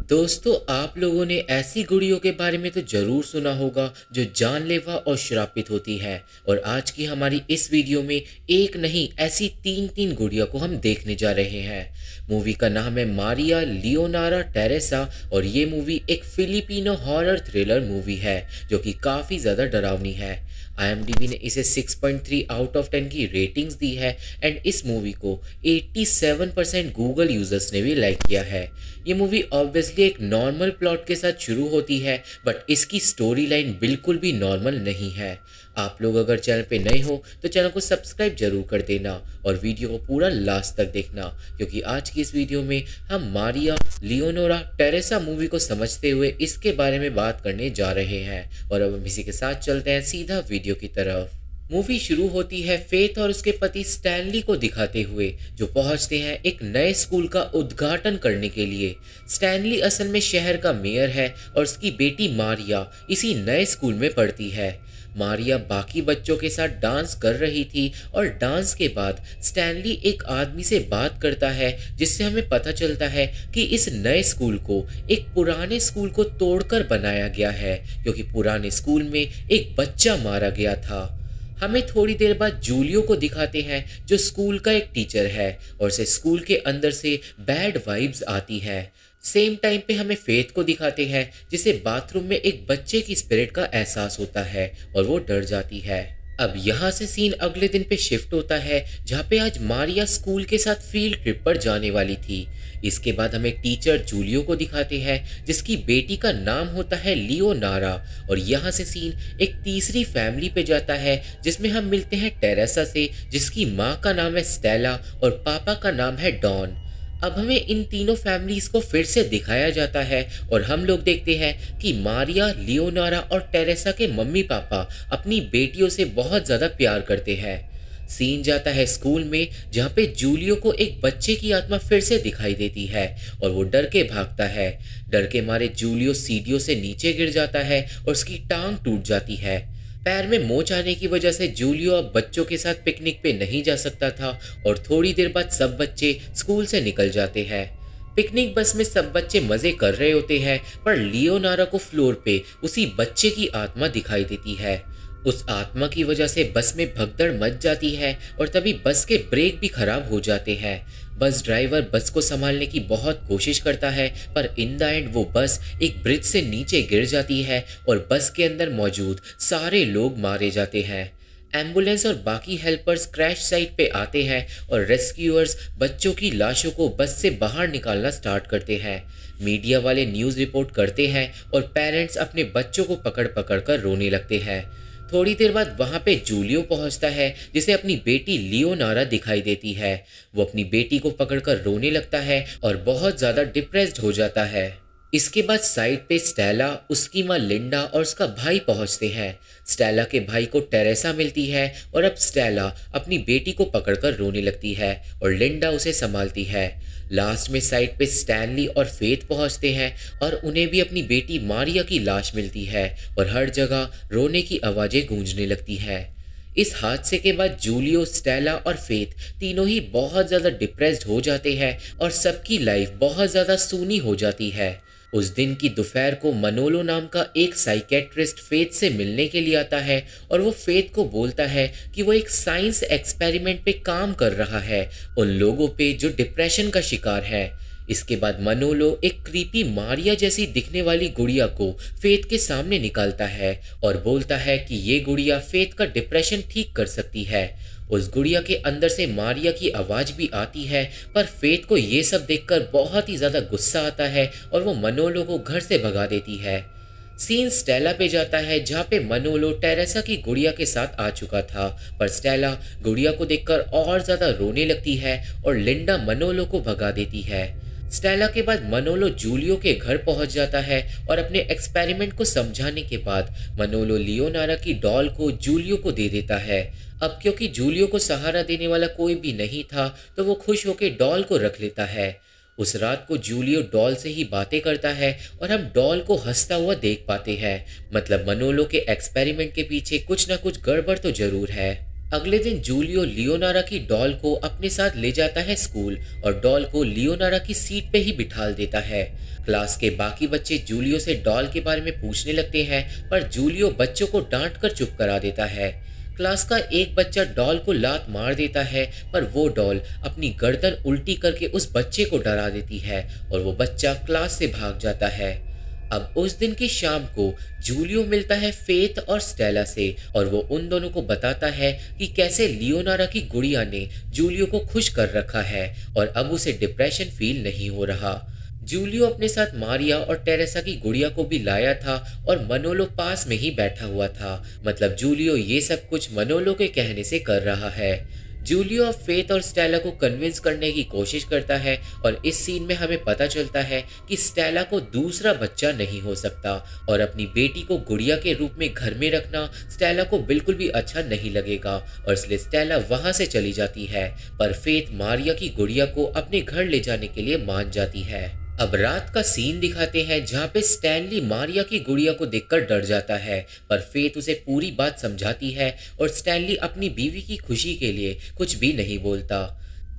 दोस्तों, आप लोगों ने ऐसी गुड़ियों के बारे में तो ज़रूर सुना होगा जो जानलेवा और श्रापित होती है। और आज की हमारी इस वीडियो में एक नहीं ऐसी तीन तीन गुड़िया को हम देखने जा रहे हैं। मूवी का नाम है मारिया लियोनारा टेरेसा और ये मूवी एक फिलिपिनो हॉरर थ्रिलर मूवी है जो कि काफ़ी ज़्यादा डरावनी है। IMDb ने इसे 6.3 आउट ऑफ 10 की रेटिंग्स दी है एंड इस मूवी को 87% गूगल यूजर्स ने भी लाइक किया है। ये मूवी ऑब्वियसली एक नॉर्मल प्लॉट के साथ शुरू होती है बट इसकी स्टोरी लाइन बिल्कुल भी नॉर्मल नहीं है। आप लोग अगर चैनल पे नए हो तो चैनल को सब्सक्राइब जरूर कर देना और वीडियो को पूरा लास्ट तक देखना, क्योंकि आज की इस वीडियो में हम मारिया लियोनोरा टेरेसा मूवी को समझते हुए इसके बारे में बात करने जा रहे हैं। और अब हम इसी के साथ चलते हैं सीधा वीडियो की तरफ। मूवी शुरू होती है फेथ और उसके पति स्टैनली को दिखाते हुए जो पहुंचते हैं एक नए स्कूल का उद्घाटन करने के लिए। स्टैनली असल में शहर का मेयर है और उसकी बेटी मारिया इसी नए स्कूल में पढ़ती है। मारिया बाकी बच्चों के साथ डांस कर रही थी और डांस के बाद स्टैनली एक आदमी से बात करता है जिससे हमें पता चलता है कि इस नए स्कूल को एक पुराने स्कूल को तोड़कर बनाया गया है, क्योंकि पुराने स्कूल में एक बच्चा मारा गया था। हमें थोड़ी देर बाद जूलियो को दिखाते हैं जो स्कूल का एक टीचर है और उसे स्कूल के अंदर से बैड वाइब्स आती हैं। सेम टाइम पे हमें फेथ को दिखाते हैं जिसे बाथरूम में एक बच्चे की स्पिरिट का एहसास होता है और वो डर जाती है। अब यहाँ से सीन अगले दिन पे शिफ्ट होता है जहाँ पे आज मारिया स्कूल के साथ फील्ड ट्रिप पर जाने वाली थी। इसके बाद हमें टीचर जूलियो को दिखाते हैं जिसकी बेटी का नाम होता है लियोनारा। और यहाँ से सीन एक तीसरी फैमिली पे जाता है जिसमें हम मिलते हैं टेरेसा से जिसकी माँ का नाम है स्टेला और पापा का नाम है डॉन। अब हमें इन तीनों फैमिलीज को फिर से दिखाया जाता है और हम लोग देखते हैं कि मारिया लियोनारा और टेरेसा के मम्मी पापा अपनी बेटियों से बहुत ज़्यादा प्यार करते हैं। सीन जाता है स्कूल में जहाँ पे जूलियो को एक बच्चे की आत्मा फिर से दिखाई देती है और वो डर के भागता है। डर के मारे जूलियो सीढ़ियों से नीचे गिर जाता है और उसकी टांग टूट जाती है। पैर में मोच आने की वजह से जूलियो अब बच्चों के साथ पिकनिक पे नहीं जा सकता था और थोड़ी देर बाद सब बच्चे स्कूल से निकल जाते हैं। पिकनिक बस में सब बच्चे मजे कर रहे होते हैं पर लियोनारा को फ्लोर पे उसी बच्चे की आत्मा दिखाई देती है। उस आत्मा की वजह से बस में भगदड़ मच जाती है और तभी बस के ब्रेक भी खराब हो जाते हैं। बस ड्राइवर बस को संभालने की बहुत कोशिश करता है पर इन द एंड वो बस एक ब्रिज से नीचे गिर जाती है और बस के अंदर मौजूद सारे लोग मारे जाते हैं। एम्बुलेंस और बाकी हेल्पर्स क्रैश साइट पे आते हैं और रेस्क्यूअर्स बच्चों की लाशों को बस से बाहर निकालना स्टार्ट करते हैं। मीडिया वाले न्यूज़ रिपोर्ट करते हैं और पेरेंट्स अपने बच्चों को पकड़ पकड़ कर रोने लगते हैं। थोड़ी देर बाद वहां पे जूलियो पहुंचता है जिसे अपनी बेटी लियोनारा दिखाई देती है। वो अपनी बेटी को पकड़कर रोने लगता है और बहुत ज़्यादा डिप्रेस्ड हो जाता है। इसके बाद साइड पे स्टेला, उसकी माँ लिंडा और उसका भाई पहुंचते हैं। स्टेला के भाई को टेरेसा मिलती है और अब स्टेला अपनी बेटी को पकड़कर रोने लगती है और लिंडा उसे संभालती है। लास्ट में साइड पे स्टैनली और फेथ पहुंचते हैं और उन्हें भी अपनी बेटी मारिया की लाश मिलती है और हर जगह रोने की आवाज़ें गूंजने लगती हैं। इस हादसे के बाद जूलियो, स्टेला और फेथ तीनों ही बहुत ज़्यादा डिप्रेस्ड हो जाते हैं और सबकी लाइफ बहुत ज़्यादा सूनी हो जाती है। उस दिन की दोपहर को मनोलो नाम का एक साइकेट्रिस्ट फेथ से मिलने के लिए आता है और वो फेथ को बोलता है कि वो एक साइंस एक्सपेरिमेंट पे काम कर रहा है उन लोगों पे जो डिप्रेशन का शिकार है। इसके बाद मनोलो एक क्रीपी मारिया जैसी दिखने वाली गुड़िया को फेथ के सामने निकालता है और बोलता है कि ये गुड़िया फेथ का डिप्रेशन ठीक कर सकती है। उस गुड़िया के अंदर से मारिया की आवाज़ भी आती है पर फेथ को ये सब देखकर बहुत ही ज़्यादा गुस्सा आता है और वो मनोलो को घर से भगा देती है। सीन स्टेला पे जाता है जहाँ पे मनोलो टेरेसा की गुड़िया के साथ आ चुका था पर स्टेला गुड़िया को देखकर और ज़्यादा रोने लगती है और लिंडा मनोलो को भगा देती है। स्टेला के बाद मनोलो जूलियो के घर पहुंच जाता है और अपने एक्सपेरिमेंट को समझाने के बाद मनोलो लियोनारा की डॉल को जूलियो को दे देता है। अब क्योंकि जूलियो को सहारा देने वाला कोई भी नहीं था तो वो खुश होकर डॉल को रख लेता है। उस रात को जूलियो डॉल से ही बातें करता है और हम डॉल को हंसता हुआ देख पाते हैं। मतलब मनोलो के एक्सपेरिमेंट के पीछे कुछ ना कुछ गड़बड़ तो जरूर है। अगले दिन जूलियो लियोनारा की डॉल को अपने साथ ले जाता है स्कूल और डॉल को लियोनारा की सीट पे ही बिठाल देता है। क्लास के बाकी बच्चे जूलियो से डॉल के बारे में पूछने लगते हैं, पर जूलियो बच्चों को डांट कर चुप करा देता है। क्लास का एक बच्चा डॉल को लात मार देता है, पर वो डॉल अपनी गर्दन उल्टी करके उस बच्चे को डरा देती है और वो बच्चा क्लास से भाग जाता है। अब उस दिन की शाम को जूलियो मिलता है फेथ और स्टेला से और वो उन दोनों को बताता है कि कैसे लियोनारा की गुड़िया ने जूलियो को खुश कर रखा है और अब उसे डिप्रेशन फील नहीं हो रहा। जूलियो अपने साथ मारिया और टेरेसा की गुड़िया को भी लाया था और मनोलो पास में ही बैठा हुआ था। मतलब जूलियो ये सब कुछ मनोलो के कहने से कर रहा है। जूलियो फेथ और स्टेला को कन्विंस करने की कोशिश करता है और इस सीन में हमें पता चलता है कि स्टेला को दूसरा बच्चा नहीं हो सकता और अपनी बेटी को गुड़िया के रूप में घर में रखना स्टेला को बिल्कुल भी अच्छा नहीं लगेगा और इसलिए स्टेला वहां से चली जाती है, पर फेथ मारिया की गुड़िया को अपने घर ले जाने के लिए मान जाती है। अब रात का सीन दिखाते हैं जहाँ पे स्टैनली मारिया की गुड़िया को देखकर डर जाता है, पर फेथ उसे पूरी बात समझाती है और स्टैनली अपनी बीवी की खुशी के लिए कुछ भी नहीं बोलता।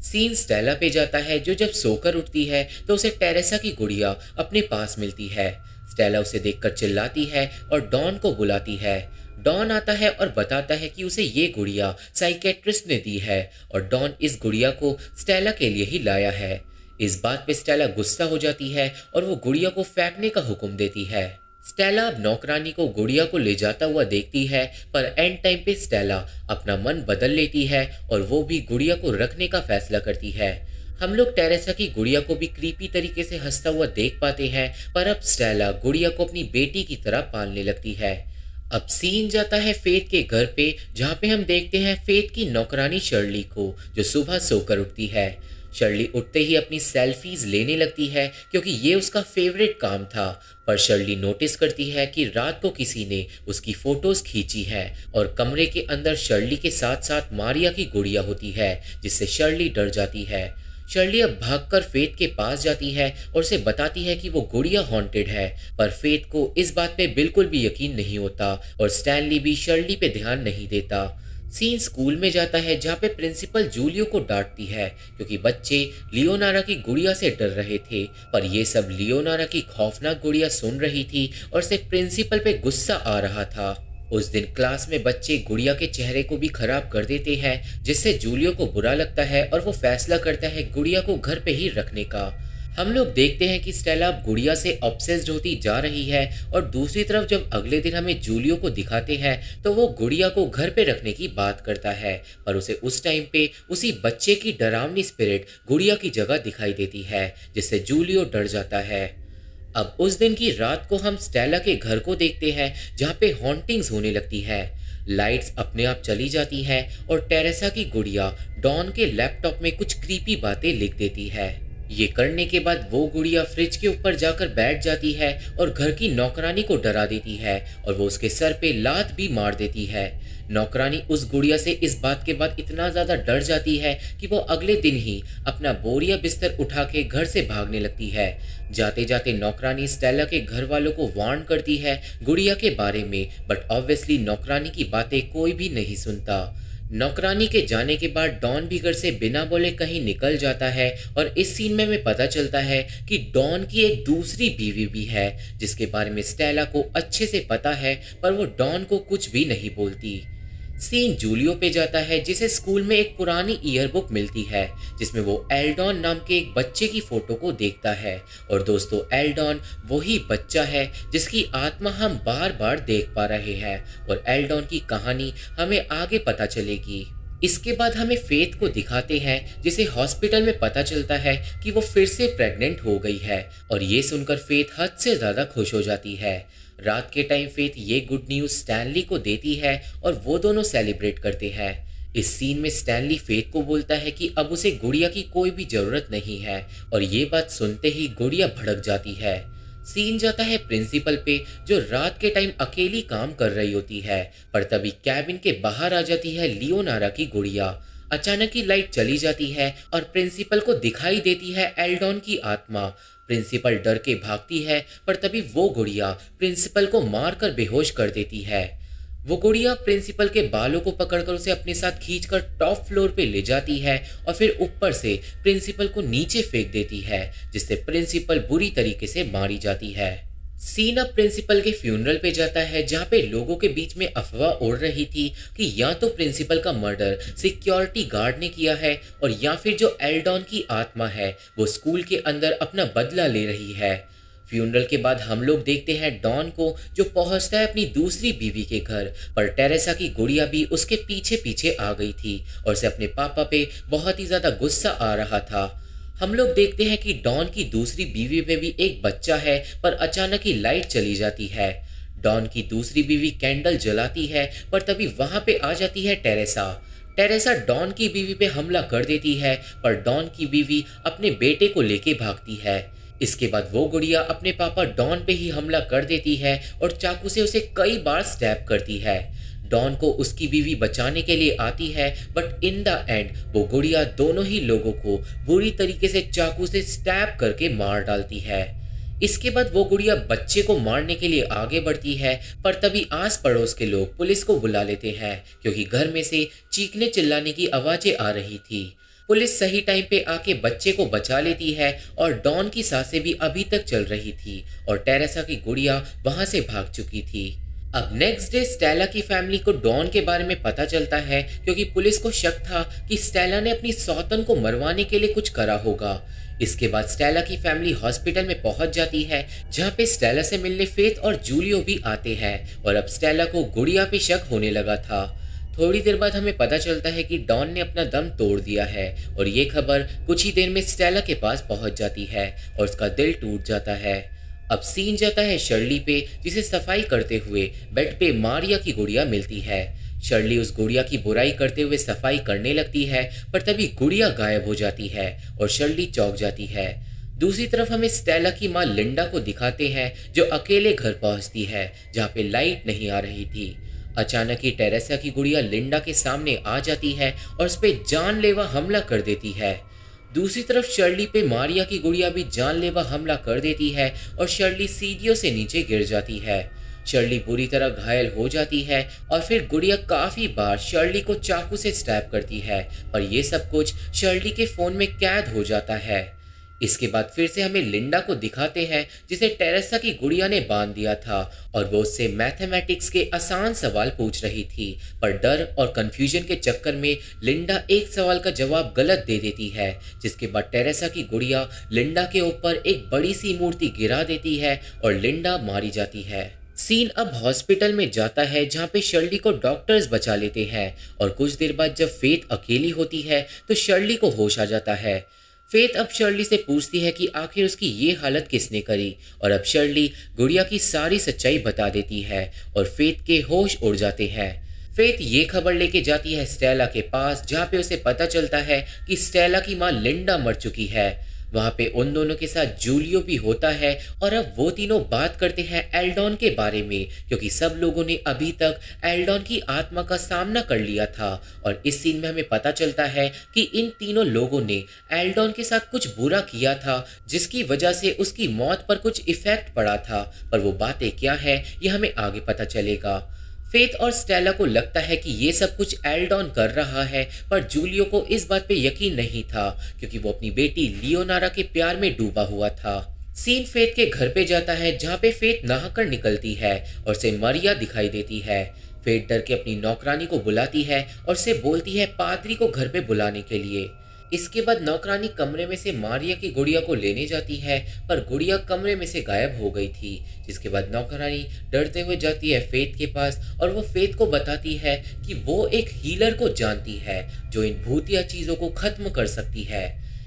सीन स्टेला पे जाता है जो जब सोकर उठती है तो उसे टेरेसा की गुड़िया अपने पास मिलती है। स्टेला उसे देखकर चिल्लाती है और डॉन को बुलाती है। डॉन आता है और बताता है कि उसे ये गुड़िया साइकेट्रिस्ट ने दी है और डॉन इस गुड़िया को स्टेला के लिए ही लाया है। इस बात पे स्टेला गुस्सा हो जाती है और वो गुड़िया को फेंकने का हुक्म देती है। स्टेला अब नौकरानी को गुड़िया को ले जाता हुआ देखती है, पर एंड टाइम पे स्टेला अपना मन बदल लेती है और वो भी गुड़िया को रखने का फैसला करती है। हम लोग टेरेसा की गुड़िया को भी क्रीपी तरीके से हंसता हुआ देख पाते हैं, पर अब स्टेला गुड़िया को अपनी बेटी की तरह पालने लगती है। अब सीन जाता है फेथ के घर पे, जहाँ पे हम देखते हैं फेथ की नौकरानी शर्ली को, जो सुबह सोकर उठती है। शर्ली उठते ही अपनी सेल्फीज लेने लगती है क्योंकि ये उसका फेवरेट काम था, पर शर्ली नोटिस करती है कि रात को किसी ने उसकी फोटोज खींची है और कमरे के अंदर शर्ली के साथ साथ मारिया की गुड़िया होती है, जिससे शर्ली डर जाती है। शर्ली अब भागकर फेथ के पास जाती है और उसे बताती है कि वो गुड़िया हॉन्टेड है, पर फेथ को इस बात पे बिल्कुल भी यकीन नहीं होता और स्टैनली भी शर्ली पे ध्यान नहीं देता। सीन स्कूल में जाता है जहाँ पे प्रिंसिपल जूलियो को डांटती है क्योंकि बच्चे लियोनारा की गुड़िया से डर रहे थे, पर ये सब लियोनारा की खौफनाक गुड़िया सुन रही थी और से प्रिंसिपल पे गुस्सा आ रहा था। उस दिन क्लास में बच्चे गुड़िया के चेहरे को भी खराब कर देते हैं, जिससे जूलियो को बुरा लगता है और वो फैसला करता है गुड़िया को घर पे ही रखने का। हम लोग देखते हैं कि स्टेला अब गुड़िया से ऑब्सेस्ड होती जा रही है और दूसरी तरफ जब अगले दिन हमें जूलियो को दिखाते हैं तो वो गुड़िया को घर पे रखने की बात करता है, पर उसे उस टाइम पे उसी बच्चे की डरावनी स्पिरिट गुड़िया की जगह दिखाई देती है, जिससे जूलियो डर जाता है। अब उस दिन की रात को हम स्टेला के घर को देखते हैं जहाँ पे हॉन्टिंग्स होने लगती है। लाइट्स अपने आप चली जाती हैं और टेरेसा की गुड़िया डॉन के लैपटॉप में कुछ क्रीपी बातें लिख देती है। ये करने के बाद वो गुड़िया फ्रिज के ऊपर जाकर बैठ जाती है और घर की नौकरानी को डरा देती है और वो उसके सर पे लात भी मार देती है। नौकरानी उस गुड़िया से इस बात के बाद इतना ज्यादा डर जाती है कि वो अगले दिन ही अपना बोरिया बिस्तर उठा के घर से भागने लगती है। जाते जाते नौकरानी स्टेला के घर वालों को वार्न करती है गुड़िया के बारे में, बट ऑब्वियसली नौकरानी की बातें कोई भी नहीं सुनता। नौकरानी के जाने के बाद डॉन भी घर से बिना बोले कहीं निकल जाता है और इस सीन में हमें पता चलता है कि डॉन की एक दूसरी बीवी भी है, जिसके बारे में स्टेला को अच्छे से पता है, पर वो डॉन को कुछ भी नहीं बोलती। सीन जूलियो पे जाता है, जिसे स्कूल में एक पुरानी ईयरबुक मिलती है जिसमें वो एल्डॉन नाम के एक बच्चे की फोटो को देखता है। और दोस्तों, एल्डॉन वही बच्चा है जिसकी आत्मा हम बार बार देख पा रहे हैं और एल्डॉन की कहानी हमें आगे पता चलेगी। इसके बाद हमें फेथ को दिखाते हैं, जिसे हॉस्पिटल में पता चलता है कि वो फिर से प्रेग्नेंट हो गई है और ये सुनकर फेथ हद से ज्यादा खुश हो जाती है। रात के टाइम फेथ ये गुड न्यूज स्टैनली को देती है और वो दोनों सेलिब्रेट करते हैं। इस सीन में स्टैनली फेथ को बोलता है कि अब उसे गुड़िया की कोई भी जरूरत नहीं है और ये बात सुनते ही गुड़िया भड़क जाती है। सीन जाता है प्रिंसिपल पे, जो रात के टाइम अकेली काम कर रही होती है, पर तभी कैबिन के बाहर आ जाती है लियोनारा की गुड़िया। अचानक ही लाइट चली जाती है और प्रिंसिपल को दिखाई देती है एल्डॉन की आत्मा। प्रिंसिपल डर के भागती है, पर तभी वो गुड़िया प्रिंसिपल को मारकर बेहोश कर देती है। वो गुड़िया प्रिंसिपल के बालों को पकड़कर उसे अपने साथ खींचकर टॉप फ्लोर पे ले जाती है और फिर ऊपर से प्रिंसिपल को नीचे फेंक देती है, जिससे प्रिंसिपल बुरी तरीके से मारी जाती है। सीन अब प्रिंसिपल के फ्यूनरल पे जाता है, जहाँ पे लोगों के बीच में अफवाह उड़ रही थी कि या तो प्रिंसिपल का मर्डर सिक्योरिटी गार्ड ने किया है और या फिर जो एल्डॉन की आत्मा है वो स्कूल के अंदर अपना बदला ले रही है। फ्यूनरल के बाद हम लोग देखते हैं डॉन को, जो पहुंचता है अपनी दूसरी बीवी के घर, पर टेरेसा की गुड़िया भी उसके पीछे पीछे आ गई थी और उसे अपने पापा पे बहुत ही ज्यादा गुस्सा आ रहा था। हम लोग देखते हैं कि डॉन की दूसरी बीवी पे भी एक बच्चा है, पर अचानक ही लाइट चली जाती है। डॉन की दूसरी बीवी कैंडल जलाती है, पर तभी वहां पे आ जाती है टेरेसा। टेरेसा डॉन की बीवी पे हमला कर देती है, पर डॉन की बीवी अपने बेटे को लेके भागती है। इसके बाद वो गुड़िया अपने पापा डॉन पे ही हमला कर देती है और चाकू से उसे कई बार स्टैब करती है। डॉन को उसकी बीवी बचाने के लिए आती है, बट इन द एंड वो गुड़िया दोनों ही लोगों को बुरी तरीके से चाकू से स्टैब करके मार डालती है। इसके बाद वो गुड़िया बच्चे को मारने के लिए आगे बढ़ती है, पर तभी आस पड़ोस के लोग पुलिस को बुला लेते हैं, क्योंकि घर में से चीखने चिल्लाने की आवाजें आ रही थी। पुलिस सही टाइम पे आके बच्चे को बचा लेती है और डॉन की सांसें भी अभी तक चल रही थी और टेरेसा की गुड़िया वहां से भाग चुकी थी। अब नेक्स्ट डे स्टेला की फैमिली को डॉन के बारे में पता चलता है, क्योंकि पुलिस को शक था कि स्टेला ने अपनी सौतन को मरवाने के लिए कुछ करा होगा। इसके बाद स्टेला की फैमिली हॉस्पिटल में पहुंच जाती है, जहां पे स्टेला से मिलने फेथ और जूलियो भी आते हैं और अब स्टेला को गुड़िया पे शक होने लगा था। थोड़ी देर बाद हमें पता चलता है कि डॉन ने अपना दम तोड़ दिया है और ये खबर कुछ ही देर में स्टेला के पास पहुंच जाती है और उसका दिल टूट जाता है। अब सीन जाता है शर्ली पे, जिसे सफाई करते हुए बेड पे मारिया की गुड़िया मिलती है। शर्ली उस गुड़िया की बुराई करते हुए सफाई करने लगती है, पर तभी गुड़िया गायब हो जाती है और शर्ली चौंक जाती है। दूसरी तरफ हमें स्टेला की माँ लिंडा को दिखाते हैं, जो अकेले घर पहुंचती है जहाँ पे लाइट नहीं आ रही थी। अचानक ही टेरेसा की गुड़िया लिंडा के सामने आ जाती है और उस पे जानलेवा हमला कर देती है। दूसरी तरफ शर्ली पे मारिया की गुड़िया भी जानलेवा हमला कर देती है और शर्ली सीढ़ियों से नीचे गिर जाती है। शर्ली बुरी तरह घायल हो जाती है और फिर गुड़िया काफी बार शर्ली को चाकू से स्टैब करती है, पर यह सब कुछ शर्ली के फोन में कैद हो जाता है। इसके बाद फिर से हमें लिंडा को दिखाते हैं, जिसे टेरेसा की गुड़िया ने बांध दिया था और वो उससे मैथमेटिक्स के आसान सवाल पूछ रही थी, पर डर और कंफ्यूजन के चक्कर में लिंडा एक सवाल का जवाब गलत दे देती है, जिसके बाद टेरेसा की गुड़िया लिंडा के ऊपर एक बड़ी सी मूर्ति गिरा देती है और लिंडा मारी जाती है। सीन अब हॉस्पिटल में जाता है, जहाँ पे शर्ली को डॉक्टर्स बचा लेते हैं और कुछ देर बाद जब फेथ अकेली होती है तो शर्ली को होश आ जाता है। फेथ अब शर्ली से पूछती है कि आखिर उसकी ये हालत किसने करी, और अब शर्ली गुड़िया की सारी सच्चाई बता देती है और फेथ के होश उड़ जाते हैं। फेथ ये खबर लेके जाती है स्टेला के पास, जहाँ पे उसे पता चलता है कि स्टेला की माँ लिंडा मर चुकी है। वहाँ पे उन दोनों के साथ जूलियो भी होता है और अब वो तीनों बात करते हैं एल्डॉन के बारे में, क्योंकि सब लोगों ने अभी तक एल्डॉन की आत्मा का सामना कर लिया था। और इस सीन में हमें पता चलता है कि इन तीनों लोगों ने एल्डॉन के साथ कुछ बुरा किया था, जिसकी वजह से उसकी मौत पर कुछ इफेक्ट पड़ा था, पर वो बातें क्या है ये हमें आगे पता चलेगा। फेथ और स्टेला को लगता है कि ये सब कुछ एल्डॉन कर रहा है, पर जूलियो को इस बात पे यकीन नहीं था, क्योंकि वो अपनी बेटी लियोनारा के प्यार में डूबा हुआ था। सीन फेथ के घर पे जाता है, जहाँ पे फेथ नहाकर निकलती है और उसे मारिया दिखाई देती है। फेथ डर के अपनी नौकरानी को बुलाती है और उसे बोलती है पादरी को घर पे बुलाने के लिए। इसके बाद नौकरानी कमरे में से मारिया की गुड़िया को लेने जाती है, पर गुड़िया कमरे में से गायब हो गई थी। जिसके बाद नौकरानी डरते हुए जाती है फेथ के पास और वो फेथ को बताती है कि वो एक हीलर को जानती है जो इन भूतिया चीजों को खत्म कर सकती है।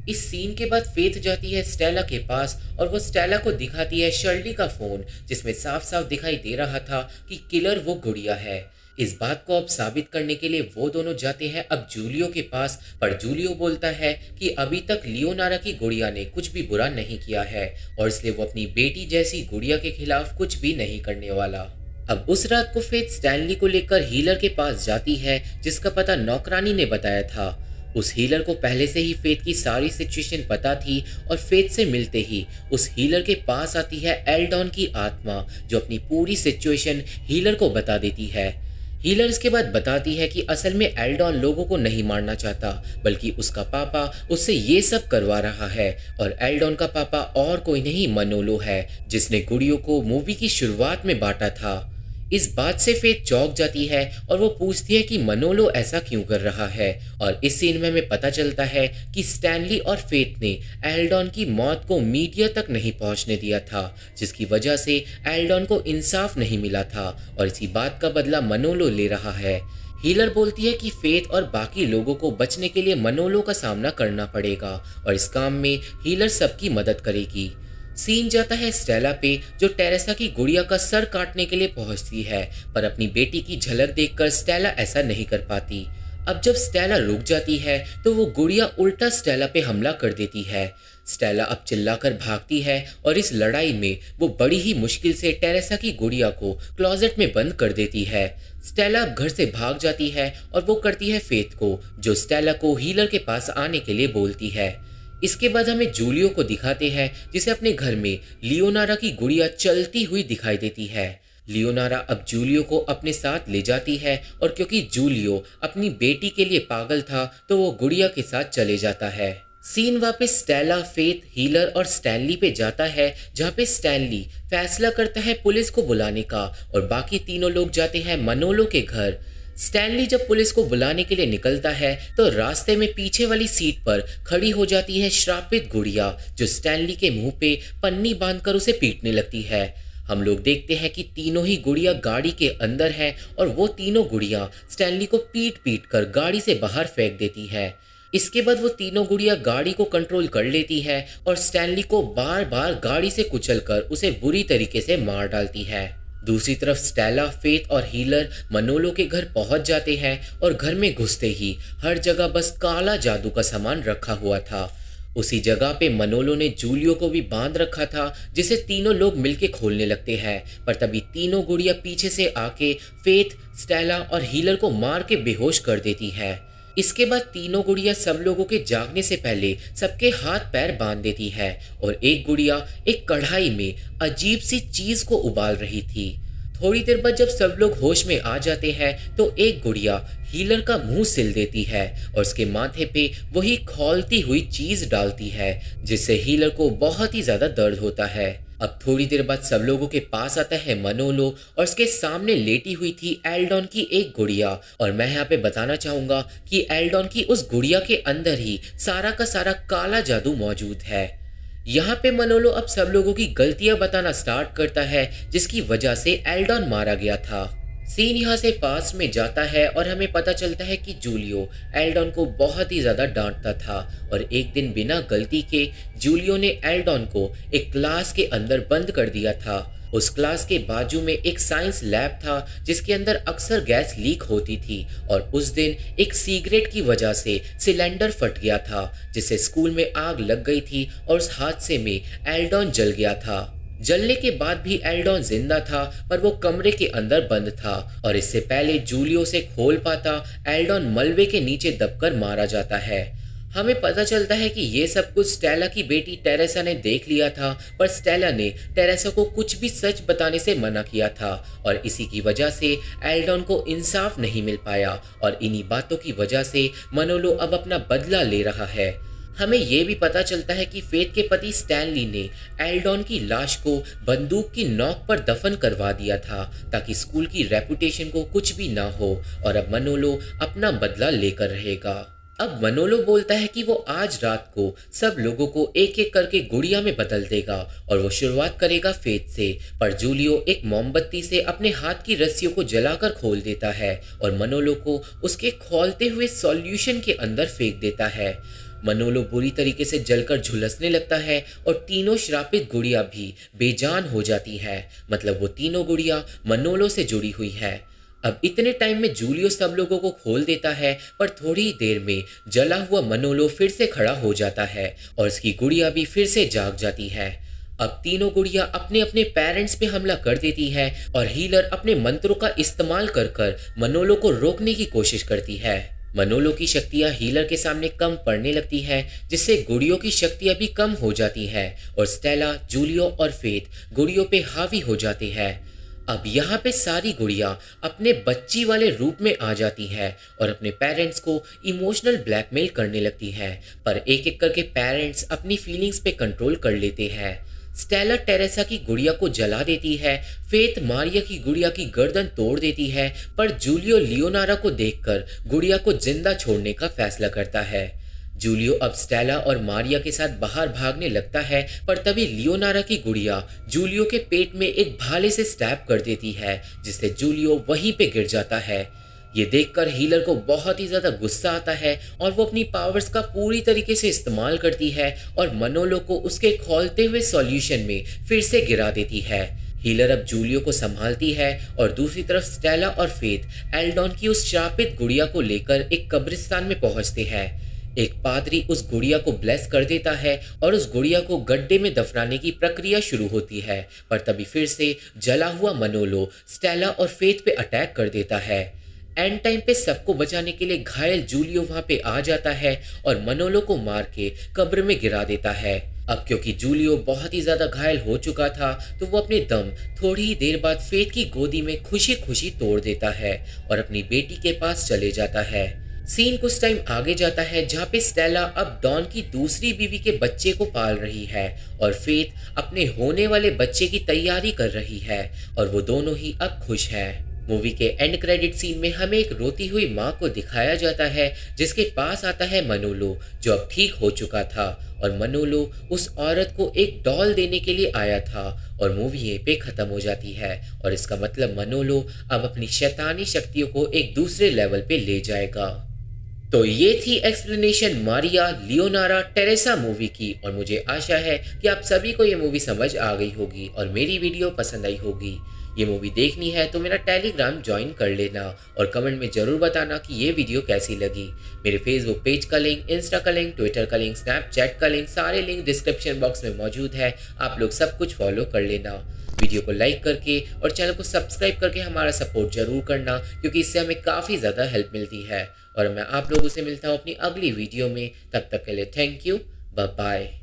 इस सीन के बाद फेथ जाती है स्टेला के पास और वो स्टेला को दिखाती है शर्ली का फोन, जिसमें साफ साफ दिखाई दे रहा था कि किलर वो गुड़िया है। इस बात को अब साबित करने के लिए वो दोनों जाते हैं अब जूलियो के पास, पर जूलियो बोलता है कि अभी तक लियोनारा की गुड़िया ने कुछ भी बुरा नहीं किया है और इसलिए वो अपनी बेटी जैसी गुड़िया के खिलाफ कुछ भी नहीं करने वाला। अब उस रात को फेथ स्टैनली को लेकर हीलर के पास जाती है, जिसका पता नौकरानी ने बताया था। उस हीलर को पहले से ही फेथ की सारी सिचुएशन पता थी और फेथ से मिलते ही उस हीलर के पास आती है एल्डॉन की आत्मा, जो अपनी पूरी सिचुएशन हीलर को बता देती है। हीलर इसके बाद बताती है कि असल में एल्डॉन लोगों को नहीं मारना चाहता, बल्कि उसका पापा उससे ये सब करवा रहा है। और एल्डॉन का पापा और कोई नहीं मनोलो है, जिसने गुड़ियों को मूवी की शुरुआत में बांटा था। इस बात से फेथ चौंक जाती है और वो पूछती है कि मनोलो ऐसा क्यों कर रहा है। और इस सीन में हमें पता चलता है कि स्टैनली और फेथ ने एल्डॉन की मौत को मीडिया तक नहीं पहुंचने दिया था, जिसकी वजह से एल्डॉन को इंसाफ नहीं मिला था और इसी बात का बदला मनोलो ले रहा है। हीलर बोलती है कि फेथ और बाकी लोगों को बचने के लिए मनोलो का सामना करना पड़ेगा और इस काम में हीलर सबकी मदद करेगी। सीन जाता है स्टेला पे, जो टेरेसा की गुड़िया का सर काटने के लिए पहुंचती है, पर अपनी बेटी की झलक देखकर स्टेला ऐसा नहीं कर पाती। अब जब स्टेला रुक जाती है तो वो गुड़िया उल्टा स्टेला पे हमला कर देती है। स्टेला अब चिल्लाकर भागती है और इस लड़ाई में वो बड़ी ही मुश्किल से टेरेसा की गुड़िया को क्लोजेट में बंद कर देती है। स्टेला अब घर से भाग जाती है और वो करती है फेथ को, जो स्टेला को हीलर के पास आने के लिए बोलती है। इसके बाद हमें जूलियो को दिखाते हैं, जिसे अपने घर में लियोनारा की गुड़िया चलती हुई दिखाई देती है। लियोनारा अब जूलियो को अपने साथ ले जाती है और क्योंकि जूलियो अपनी बेटी के लिए पागल था तो वो गुड़िया के साथ चले जाता है। सीन वापस स्टेला, फेथ, हीलर और स्टैनली पे जाता है, जहाँ पे स्टैनली फैसला करता है पुलिस को बुलाने का और बाकी तीनों लोग जाते हैं मनोलो के घर। स्टैनली जब पुलिस को बुलाने के लिए निकलता है तो रास्ते में पीछे वाली सीट पर खड़ी हो जाती है श्रापित गुड़िया, जो स्टैनली के मुंह पे पन्नी बांधकर उसे पीटने लगती है। हम लोग देखते हैं कि तीनों ही गुड़िया गाड़ी के अंदर हैं और वो तीनों गुड़िया स्टैनली को पीट पीट कर गाड़ी से बाहर फेंक देती है। इसके बाद वो तीनों गुड़िया गाड़ी को कंट्रोल कर लेती है और स्टैनली को बार बार गाड़ी से कुचलकर उसे बुरी तरीके से मार डालती है। दूसरी तरफ स्टेला, फेथ और हीलर मनोलो के घर पहुंच जाते हैं और घर में घुसते ही हर जगह बस काला जादू का सामान रखा हुआ था। उसी जगह पे मनोलो ने जूलियो को भी बांध रखा था, जिसे तीनों लोग मिलके खोलने लगते हैं, पर तभी तीनों गुड़िया पीछे से आके फेथ, स्टेला और हीलर को मार के बेहोश कर देती है। इसके बाद तीनों गुड़िया सब लोगों के जागने से पहले सबके हाथ पैर बांध देती है और एक गुड़िया एक कढ़ाई में अजीब सी चीज को उबाल रही थी। थोड़ी देर बाद जब सब लोग होश में आ जाते हैं तो एक गुड़िया हीलर का मुंह सिल देती है और उसके माथे पे वही खौलती हुई चीज डालती है, जिससे हीलर को बहुत ही ज्यादा दर्द होता है। अब थोड़ी देर बाद सब लोगों के पास आता है मनोलो और उसके सामने लेटी हुई थी एल्डॉन की एक गुड़िया। और मैं यहाँ पे बताना चाहूंगा कि एल्डॉन की उस गुड़िया के अंदर ही सारा का सारा काला जादू मौजूद है। यहाँ पे मनोलो अब सब लोगों की गलतियां बताना स्टार्ट करता है, जिसकी वजह से एल्डॉन मारा गया था। सीन यहाँ से पास्ट में जाता है और हमें पता चलता है कि जूलियो एल्डॉन को बहुत ही ज्यादा डांटता था और एक दिन बिना गलती के जूलियो ने एल्डॉन को एक क्लास के अंदर बंद कर दिया था। उस क्लास के बाजू में एक साइंस लैब था, जिसके अंदर अक्सर गैस लीक होती थी और उस दिन एक सिगरेट की वजह से सिलेंडर फट गया था, जिससे स्कूल में आग लग गई थी और उस हादसे में एल्डॉन जल गया था। जलने के बाद भी एल्डॉन जिंदा था, पर वो कमरे के अंदर बंद था और इससे पहले जूलियो से खोल पाता एल्डॉन मलबे के नीचे दबकर मारा जाता है। हमें पता चलता है कि ये सब कुछ स्टेला की बेटी टेरेसा ने देख लिया था, पर स्टेला ने टेरेसा को कुछ भी सच बताने से मना किया था और इसी की वजह से एल्डॉन को इंसाफ नहीं मिल पाया और इन्हीं बातों की वजह से मनोलो अब अपना बदला ले रहा है। हमें यह भी पता चलता है कि फेथ के पति स्टैनली ने एल्डॉन की लाश को बंदूक की नोक पर दफन करवा दिया था, ताकि स्कूल की रेपुटेशन को कुछ भी ना हो और अब मनोलो अपना बदला लेकर रहेगा। अब मनोलो बोलता है कि वो आज रात को सब लोगों को एक एक करके गुड़िया में बदल देगा और वो शुरुआत करेगा फेथ से, पर जूलियो एक मोमबत्ती से अपने हाथ की रस्सियों को जलाकर खोल देता है और मनोलो को उसके खौलते हुए सॉल्यूशन के अंदर फेंक देता है। मनोलो बुरी तरीके से जलकर झुलसने लगता है और तीनों श्रापित गुड़िया भी बेजान हो जाती है, मतलब वो तीनों गुड़िया मनोलो से जुड़ी हुई है। अब इतने टाइम में जूलियो सब लोगों को खोल देता है, पर थोड़ी ही देर में जला हुआ मनोलो फिर से खड़ा हो जाता है और उसकी गुड़िया भी फिर से जाग जाती है। अब तीनों गुड़िया अपने अपने पेरेंट्स पे हमला कर देती है और हीलर अपने मंत्रों का इस्तेमाल कर कर मनोलो को रोकने की कोशिश करती है। मनोलो की शक्तियां हीलर के सामने कम पड़ने लगती हैं, जिससे गुड़ियों की शक्तियां भी कम हो जाती हैं और स्टेला, जूलियो और फेथ गुड़ियों पे हावी हो जाते हैं। अब यहाँ पे सारी गुड़िया अपने बच्ची वाले रूप में आ जाती है और अपने पेरेंट्स को इमोशनल ब्लैकमेल करने लगती है, पर एक एक करके पेरेंट्स अपनी फीलिंग्स पे कंट्रोल कर लेते हैं। स्टेला टेरेसा की गुड़िया को जला देती है, फेथ मारिया की गुड़िया की गर्दन तोड़ देती है, पर जूलियो लियोनारा को देखकर गुड़िया को जिंदा छोड़ने का फैसला करता है। जूलियो अब स्टेला और मारिया के साथ बाहर भागने लगता है, पर तभी लियोनारा की गुड़िया जूलियो के पेट में एक भाले से स्टैब कर देती है, जिससे जूलियो वहीं पे गिर जाता है। ये देखकर हीलर को बहुत ही ज्यादा गुस्सा आता है और वो अपनी पावर्स का पूरी तरीके से इस्तेमाल करती है और मनोलो को उसके खौलते हुए सॉल्यूशन में फिर से गिरा देती है। हीलर अब जूलियो को संभालती है और दूसरी तरफ स्टेला और फेथ एल्डॉन की उस श्रापित गुड़िया को लेकर एक कब्रिस्तान में पहुंचते हैं। एक पादरी उस गुड़िया को ब्लेस कर देता है और उस गुड़िया को गड्ढे में दफनाने की प्रक्रिया शुरू होती है, पर तभी फिर से जला हुआ मनोलो स्टेला और फेथ पे अटैक कर देता है। एंड टाइम पे सबको बचाने के लिए घायल जूलियो वहां पे आ जाता है और मनोलो को मार के कब्र में गिरा देता है। अब क्योंकि जूलियो बहुत ही ज्यादा घायल हो चुका था, तो वो अपने दम थोड़ी ही देर बाद फेथ की गोदी में खुशी खुशी तोड़ देता है और अपनी बेटी के पास चले जाता है। सीन कुछ टाइम आगे जाता है, जहाँ पे स्टेला अब डॉन की दूसरी बीवी के बच्चे को पाल रही है और फेथ अपने होने वाले बच्चे की तैयारी कर रही है और वो दोनों ही अब खुश हैं। मूवी के एंड क्रेडिट सीन में हमें एक रोती हुई माँ को दिखाया जाता है, जिसके पास आता है मनोलो, जो अब ठीक हो चुका था, और मनोलो उस औरत को एक डॉल देने के लिए आया था और मूवी यहीं पे खत्म हो जाती है। और इसका मतलब मनोलो अब अपनी शैतानी शक्तियों को एक दूसरे लेवल पे ले जाएगा। तो ये थी एक्सप्लेनेशन मारिया लियोनारा टेरेसा मूवी की, और मुझे आशा है कि आप सभी को ये मूवी समझ आ गई होगी और मेरी वीडियो पसंद आई होगी। ये मूवी देखनी है तो मेरा टेलीग्राम ज्वाइन कर लेना और कमेंट में जरूर बताना कि ये वीडियो कैसी लगी। मेरे फेसबुक पेज का लिंक, इंस्टा का लिंक, ट्विटर का लिंक, स्नैपचैट का लिंक, सारे लिंक डिस्क्रिप्शन बॉक्स में मौजूद है। आप लोग सब कुछ फॉलो कर लेना। वीडियो को लाइक करके और चैनल को सब्सक्राइब करके हमारा सपोर्ट जरूर करना, क्योंकि इससे हमें काफ़ी ज़्यादा हेल्प मिलती है। और मैं आप लोगों से मिलता हूँ अपनी अगली वीडियो में। तब तक के लिए थैंक यू, बाय बाय।